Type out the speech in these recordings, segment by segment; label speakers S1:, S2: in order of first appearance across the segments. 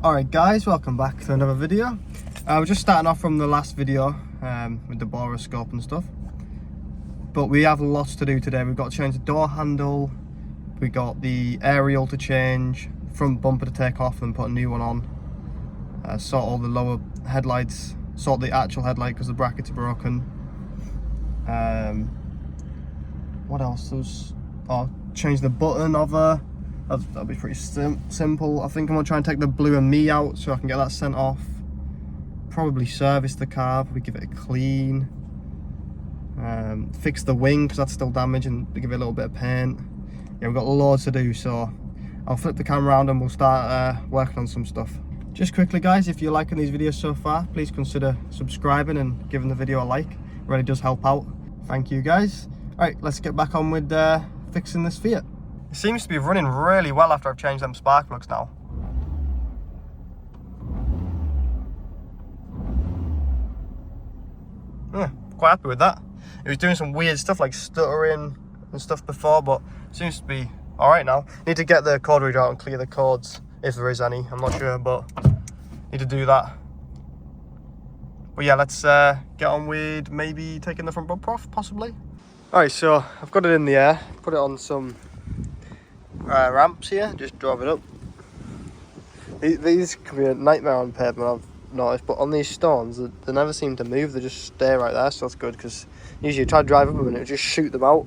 S1: Alright guys, welcome back to another video. We're just starting off from the last video with the boroscope and stuff. But we have lots to do today. We've got to change the door handle, we got the aerial to change, front bumper to take off and put a new one on. Sort all the lower headlights, sort the actual headlight because the brackets are broken. What else? Change the button of her. That'll be pretty simple. I think I'm gonna try and take the blue and me out so I can get that sent off. Probably service the car, probably give it a clean. Fix the wing because that's still damaged and give it a little bit of paint. Yeah, we've got loads to do, so I'll flip the camera around and we'll start working on some stuff. Just quickly guys, if you're liking these videos so far, please consider subscribing and giving the video a like. It really does help out. Thank you guys. Alright, let's get back on with fixing this Fiat. It seems to be running really well after I've changed them spark plugs now. Yeah, quite happy with that. It was doing some weird stuff like stuttering and stuff before, but it seems to be alright now. Need to get the code reader out and clear the codes, if there is any. I'm not sure, but need to do that. But yeah, let's get on with maybe taking the front bumper off, possibly. Alright, so I've got it in the air, put it on some ramps here, just drove it up. These can be a nightmare on pavement, I've noticed, but on these stones they never seem to move, they just stay right there, so that's good, because usually you try to drive up them and it would just shoot them out.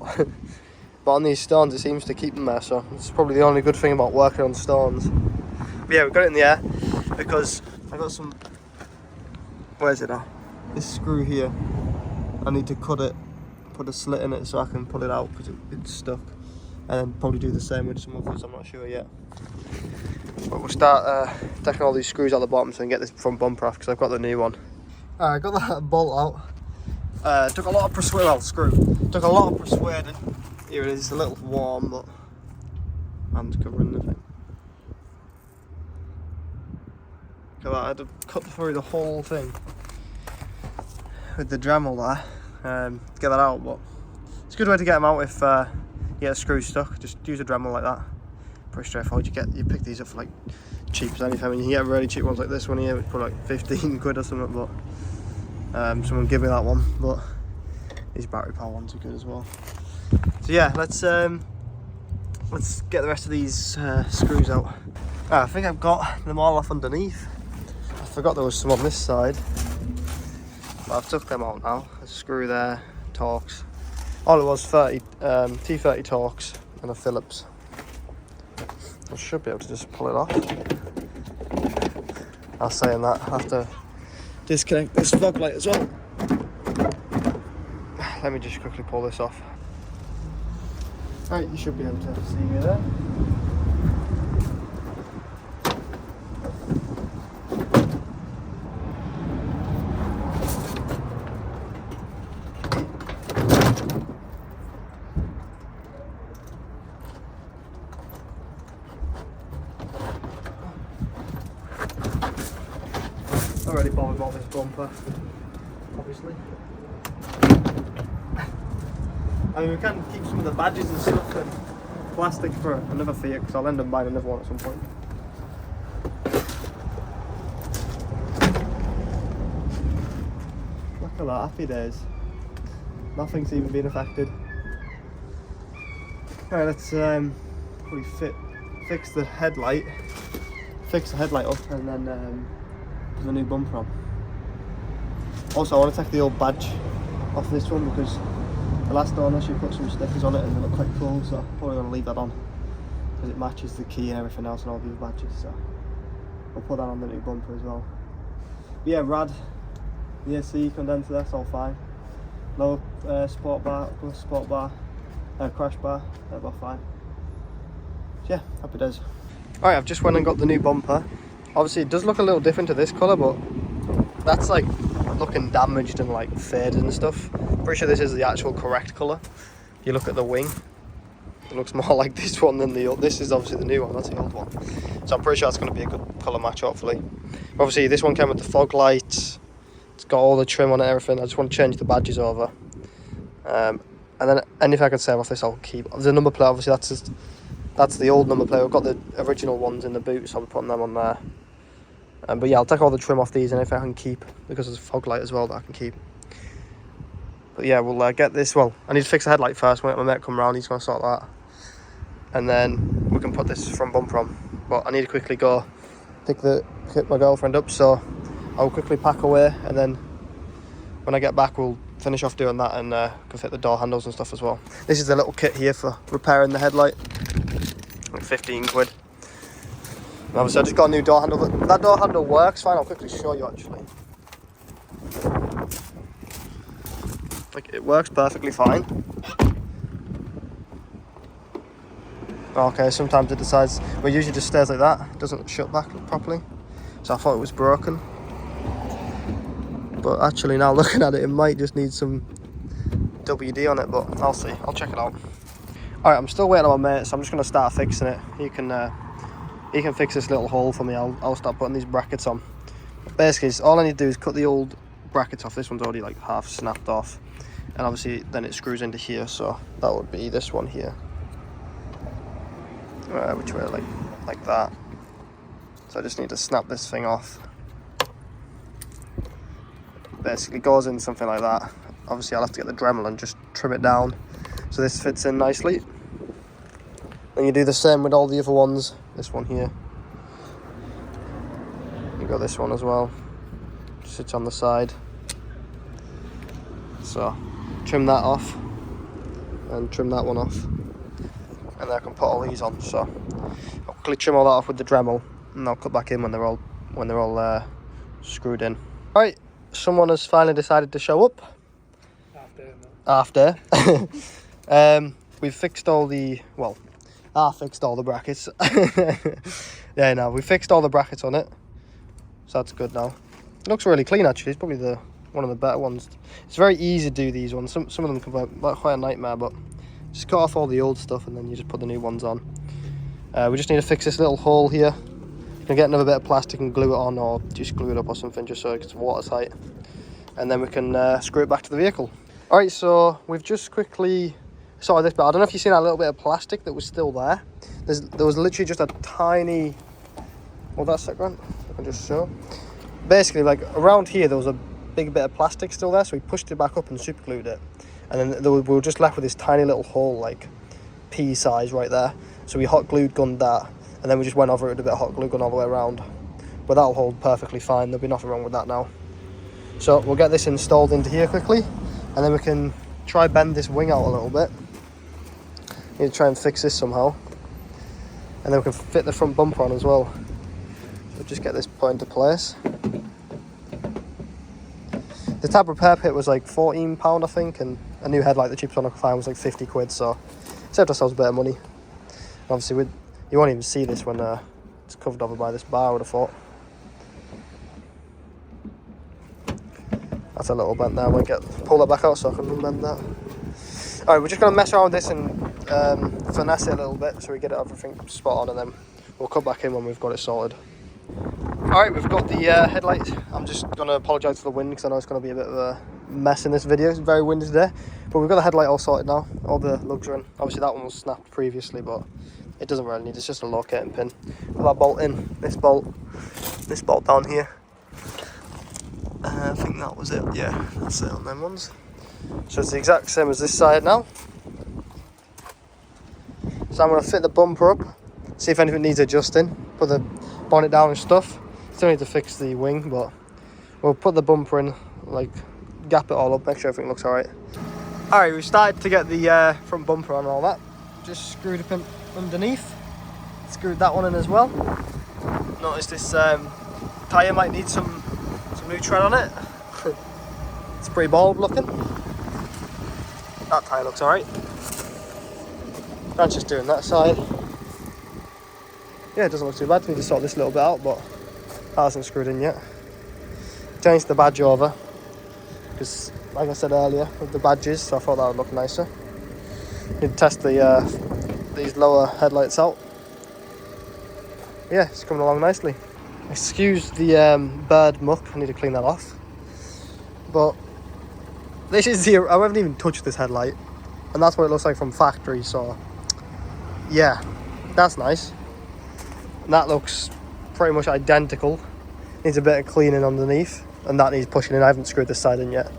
S1: But on these stones it seems to keep them there, so it's probably the only good thing about working on stones. But yeah, we've got it in the air because I got some, where is it now? This screw here, I need to cut it, put a slit in it so I can pull it out because it's stuck. And then probably do the same with some others, I'm not sure yet. But we'll start taking all these screws out the bottom so I can get this front bumper off because I've got the new one. Alright, I got that bolt out. Took a lot of persuading, well, screw. Took a lot of persuading. Here it is, it's a little warm, but hand's covering the thing. Look at that, I had to cut through the whole thing with the Dremel there. Get that out, but it's a good way to get them out if you get a screw stuck. Just use a Dremel like that. Pretty straightforward. You pick these up for like cheap as anything. I mean, you get really cheap ones like this one here, which probably like 15 quid or something, but someone give me that one. But these battery power ones are good as well. So yeah, let's get the rest of these screws out. I think I've got them all off underneath. I forgot there was some on this side, but I've took them out now. A screw there, Torx. All it was 30 T30 Torx and a Phillips. I should be able to just pull it off. I was saying that I have to disconnect this fog light as well. Let me just quickly pull this off. Right, you should be able to see me there. Already bothered about this bumper, obviously. I mean, we can keep some of the badges and stuff and plastic for another Fiat because I'll end up buying another one at some point. Look at that, happy days. Nothing's even been affected. Alright, let's probably fix the headlight up and then the new bumper on. Also, I want to take the old badge off this one because the last owner she put some stickers on it and they look quite cool, so I'm probably going to leave that on because it matches the key and everything else and all these badges, so I'll put that on the new bumper as well. But yeah, rad, the AC condenser, that's all fine. Low sport bar, crash bar, that's all fine. So yeah, happy days. Alright, I've just went and got the new bumper. Obviously it does look a little different to this colour, but that's like looking damaged and like faded and stuff. Pretty sure this is the actual correct colour. If you look at the wing, it looks more like this one than the old. This is obviously the new one, that's the old one. So I'm pretty sure it's going to be a good colour match, hopefully. Obviously this one came with the fog lights, it's got all the trim on it and everything. I just want to change the badges over. And then anything I can save off this I'll keep. The number plate, obviously that's the old number plate. We've got the original ones in the boot, so I'll be putting them on there. But yeah, I'll take all the trim off these, and if I can keep, because there's a fog light as well that I can keep. But yeah, we'll get this. Well, I need to fix the headlight first. When my mate come round, he's going to sort that, and then we can put this front bumper on. But I need to quickly go pick my girlfriend up, so I'll quickly pack away, and then when I get back we'll finish off doing that, and can fit the door handles and stuff as well. This is the little kit here for repairing the headlight, like 15 quid. And obviously I just got a new door handle. That door handle works fine. I'll quickly show you actually. Like, it works perfectly fine. Okay, sometimes it decides, well, it usually just stays like that. It doesn't shut back properly. So I thought it was broken. But actually now looking at it, it might just need some WD on it, but I'll see. I'll check it out. Alright, I'm still waiting on my mate, so I'm just going to start fixing it. He can fix this little hole for me. I'll start putting these brackets on. Basically, all I need to do is cut the old brackets off. This one's already like half snapped off. And obviously then it screws into here, so that would be this one here. Which way, like that. So I just need to snap this thing off. Basically goes in something like that. Obviously I'll have to get the Dremel and just trim it down so this fits in nicely. And you do the same with all the other ones. This one here. You got this one as well. Sits on the side. So trim that off and trim that one off, and then I can put all these on. So I'll quickly trim all that off with the Dremel, and I'll cut back in when they're all screwed in. All right, someone has finally decided to show up. After. We've fixed all the, well, I fixed all the brackets. Yeah, no, we fixed all the brackets on it, so that's good now. It looks really clean actually. It's probably one of the better ones. It's very easy to do these ones. Some of them can be quite a nightmare, but just cut off all the old stuff and then you just put the new ones on. We just need to fix this little hole here. You can get another bit of plastic and glue it on, or just glue it up or something, just so it's watertight. And then we can screw it back to the vehicle. Alright, so we've just quickly sorted this bit. I don't know if you've seen that little bit of plastic that was still there. There was literally just a tiny, well, that's that one. I can just show. Basically, like around here there was a big bit of plastic still there, so we pushed it back up and super glued it, and then we were just left with this tiny little hole, like pea size right there. So we hot glued gunned that, and then we just went over it with a bit of hot glue gun all the way around. But that'll hold perfectly fine. There'll be nothing wrong with that now. So we'll get this installed into here quickly, and then we can try bend this wing out a little bit. Need to try and fix this somehow, and then we can fit the front bumper on as well. So just get this put into place. The tab repair kit was like £14, I think, and a new headlight, the cheapest one I could find, was like 50 quid, so saved ourselves a bit of money. Obviously, you won't even see this when it's covered over by this bar, I would have thought. That's a little bent there. We'll pull that back out so I can unbend that. Alright, we're just going to mess around with this and finesse it a little bit so we get everything spot on, and then we'll cut back in when we've got it sorted. Alright, we've got the headlight. I'm just going to apologise for the wind because I know it's going to be a bit of a mess in this video. It's very windy today. But we've got the headlight all sorted now. All the lugs are in. Obviously that one was snapped previously, but it doesn't really need. It's just a locating pin. Put that bolt in. This bolt down here. I think that was it. Yeah, that's it on them ones. So it's the exact same as this side now. So I'm going to fit the bumper up, see if anything needs adjusting. Put the bonnet down and stuff. Still need to fix the wing, but we'll put the bumper in, like gap it all up, make sure everything looks alright. Alright, we've started to get the front bumper on and all that. Just screwed up in underneath. Screwed that one in as well. Notice this tyre might need some new tread on it. It's pretty bald looking. That tyre looks alright. That's just doing that side. Yeah, it doesn't look too bad. We need to sort this little bit out, but that hasn't screwed in yet. Changed the badge over because, like I said earlier, with the badges, so I thought that would look nicer. Need to test these lower headlights out. Yeah, it's coming along nicely. Excuse the bird muck. I need to clean that off. But this is I haven't even touched this headlight, and that's what it looks like from factory. So yeah, that's nice. And that looks pretty much identical Needs a bit of cleaning underneath, and that needs pushing in. I haven't screwed this side in yet,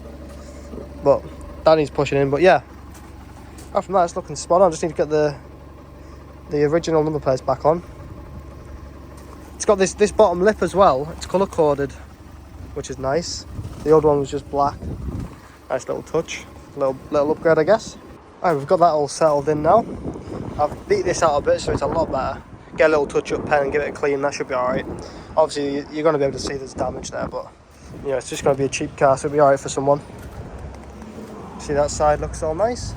S1: but that needs pushing in. But yeah, apart from that, it's looking spot on. Just need to get the original number plates back on. It's got this bottom lip as well. It's colour coded, which is nice. The old one was just black. Nice little touch, little upgrade, I guess. Alright, we've got that all settled in now. I've beat this out a bit, so it's a lot better. Get a little touch-up pen and give it a clean. That should be alright. Obviously, you're going to be able to see there's damage there, but you know, it's just going to be a cheap car, so it'll be alright for someone. See, that side looks all nice.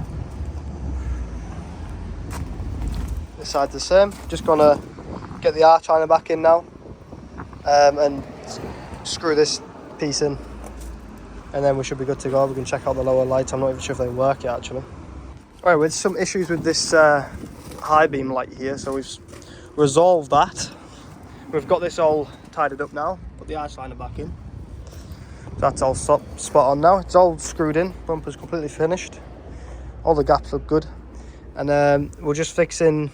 S1: This side's the same. Just going to get the arch liner back in now, and screw this piece in, and then we should be good to go. We can check out the lower lights. I'm not even sure if they work yet, actually. Alright, with some issues with this high beam light here, so we've resolved that. We've got this all tidied up now, put the arch liner back in. That's all spot on now. It's all screwed in, bumper's completely finished. All the gaps look good. And we're just fixing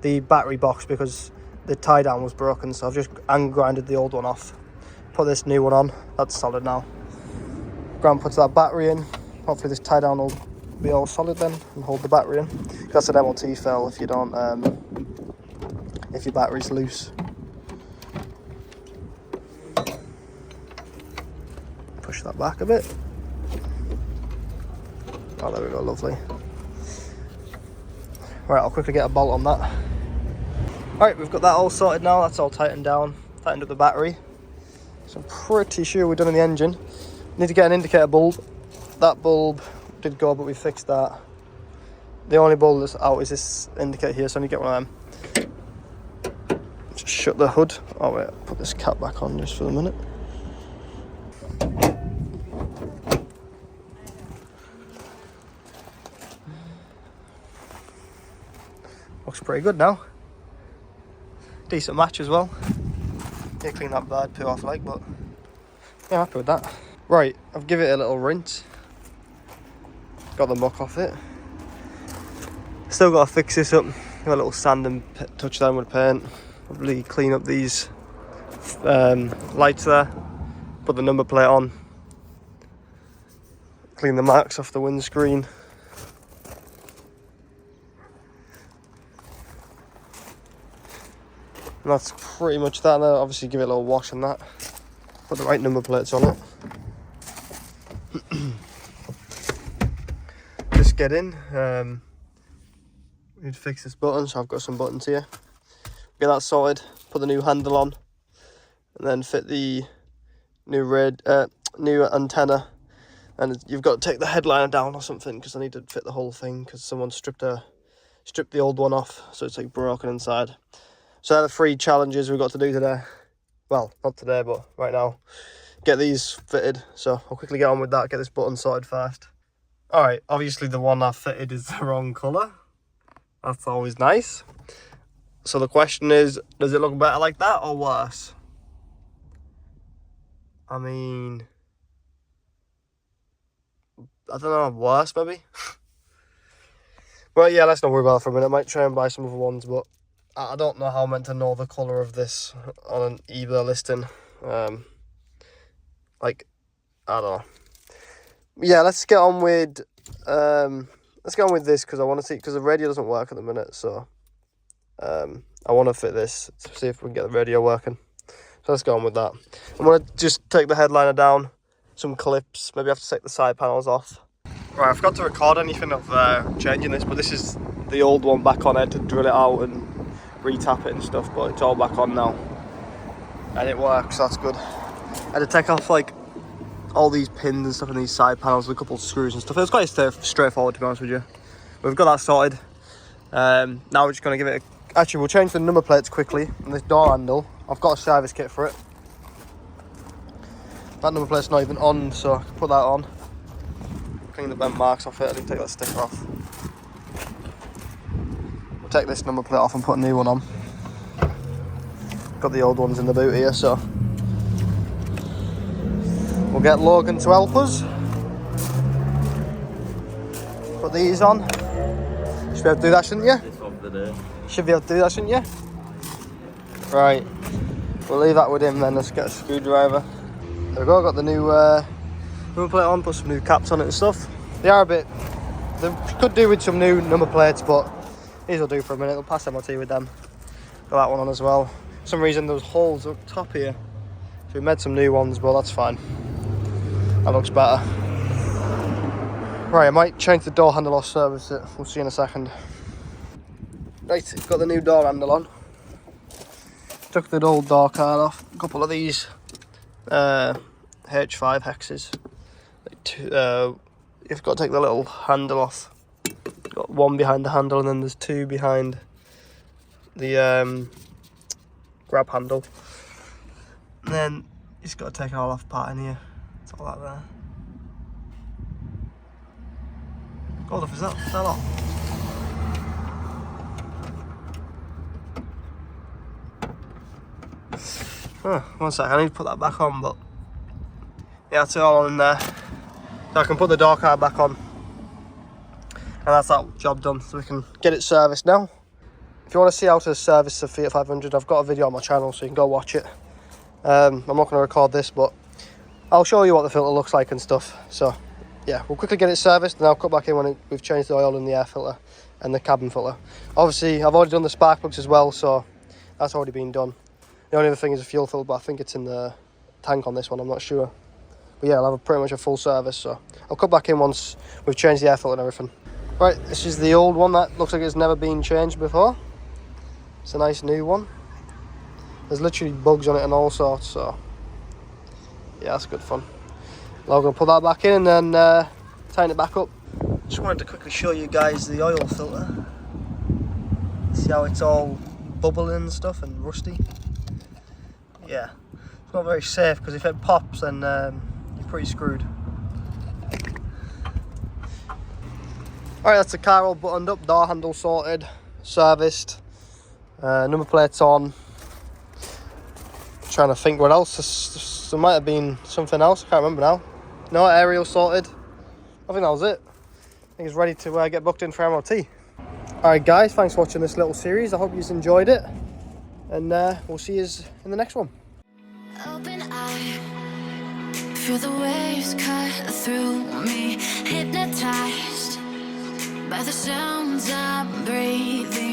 S1: the battery box because the tie down was broken, so I've just grinded the old one off. Put this new one on, that's solid now. Grant puts that battery in. Hopefully this tie down will be all solid then and hold the battery in. That's an MOT fail if you don't, if your battery's loose. Push that back a bit. Oh, there we go, lovely. Right, I'll quickly get a bolt on that. Alright, we've got that all sorted now. That's all tightened down, tightened up the battery. So I'm pretty sure we're done in the engine. Need to get an indicator bulb. That bulb did go, but we fixed that. The only bulb that's out is this indicator here, so I need to get one of them. Just shut the hood. Oh wait, put this cap back on just for a minute. Looks pretty good now. Decent match as well. Yeah, clean that bad, poo off like, but yeah, happy with that. Right, I've given it a little rinse. Got the muck off it. Still got to fix this up. Got a little sand and touch down with paint. Probably clean up these lights there. Put the number plate on. Clean the marks off the windscreen. And that's pretty much that. And obviously give it a little wash and that. Put the right number plates on it. Just get in. We need to fix this button, so I've got some buttons here. Get that sorted. Put the new handle on, and then fit the new new antenna. And you've got to take the headliner down or something because I need to fit the whole thing because someone stripped the old one off, so it's like broken inside. So they're the 3 challenges we've got to do today. Well, not today, but right now. Get these fitted. So I'll quickly get on with that, get this button sorted first. Alright, obviously the one I've fitted is the wrong colour. That's always nice. So the question is, does it look better like that or worse? I mean, I don't know, worse maybe? Well, yeah, let's not worry about it for a minute. I might try and buy some other ones, but I don't know how I'm meant to know the colour of this on an eBay listing. Like, I don't know. Yeah, let's get on with this because I want to see, because the radio doesn't work at the minute, so I want to fit this to see if we can get the radio working. So let's go on with that. I'm going to just take the headliner down, some clips, maybe I have to take the side panels off. Right, I forgot to record anything of changing this, but this is the old one back on. I had to drill it out and re-tap it and stuff, but it's all back on now. And it works, that's good. I had to take off like all these pins and stuff and these side panels with a couple of screws and stuff. It was quite straightforward, to be honest with you. We've got that sorted. Now we're just going to give it a... Actually, we'll change the number plates quickly on this door handle. I've got a service kit for it. That number plate's not even on, so I can put that on. Clean the bent marks off it. I didn't take that sticker off. We'll take this number plate off and put a new one on. Got the old ones in the boot here, so we'll get Logan to help us. Put these on. Should be able to do that, shouldn't you? Should be able to do that, shouldn't you? Right. we'll leave that with him then. Let's get a screwdriver. There we go, got the new number plate on, put some new caps on it and stuff. They are a bit, they could do with some new number plates, but these will do for a minute. We'll pass MOT with them. Got that one on as well. For some reason those holes up top here, so we made some new ones, but that's fine. That looks better. Right, I might change the door handle or service it. We'll see in a second. Right, got the new door handle on. Took the old door card off. A couple of these H5 hexes. You've got to take the little handle off. Got one behind the handle, and then there's two behind the grab handle. And then you just got to take it all off part in here. It's all that there. Hold off, is that fell off? One sec, I need to put that back on, but yeah, it's all on in there. So I can put the door card back on. And that's that job done, so we can get it serviced now. If you want to see how to service the Fiat 500, I've got a video on my channel, so you can go watch it. I'm not going to record this, but I'll show you what the filter looks like and stuff. So yeah, we'll quickly get it serviced, and I'll cut back in when we've changed the oil in the air filter and the cabin filter. Obviously, I've already done the spark plugs as well, so that's already been done. The only other thing is a fuel filter, but I think it's in the tank on this one, I'm not sure. But yeah, I'll have pretty much a full service, so I'll cut back in once we've changed the air filter and everything. Right, this is the old one that looks like it's never been changed before. It's a nice new one. There's literally bugs on it and all sorts, so yeah, that's good fun. Now I'm going to put that back in and then tighten it back up. Just wanted to quickly show you guys the oil filter. See how it's all bubbling and stuff and rusty. Yeah, it's not very safe, because if it pops then you're pretty screwed. Alright, that's the car all buttoned up, door handle sorted, serviced, number plates on. Trying to think what else, there might have been something else, I can't remember now. No, aerial sorted, I think that was it. I think it's ready to get booked in for MOT. Alright guys, thanks for watching this little series, I hope you enjoyed it. And we'll see you in the next one.
S2: Open eye, feel the waves cut through me, hypnotized by the sounds I'm breathing.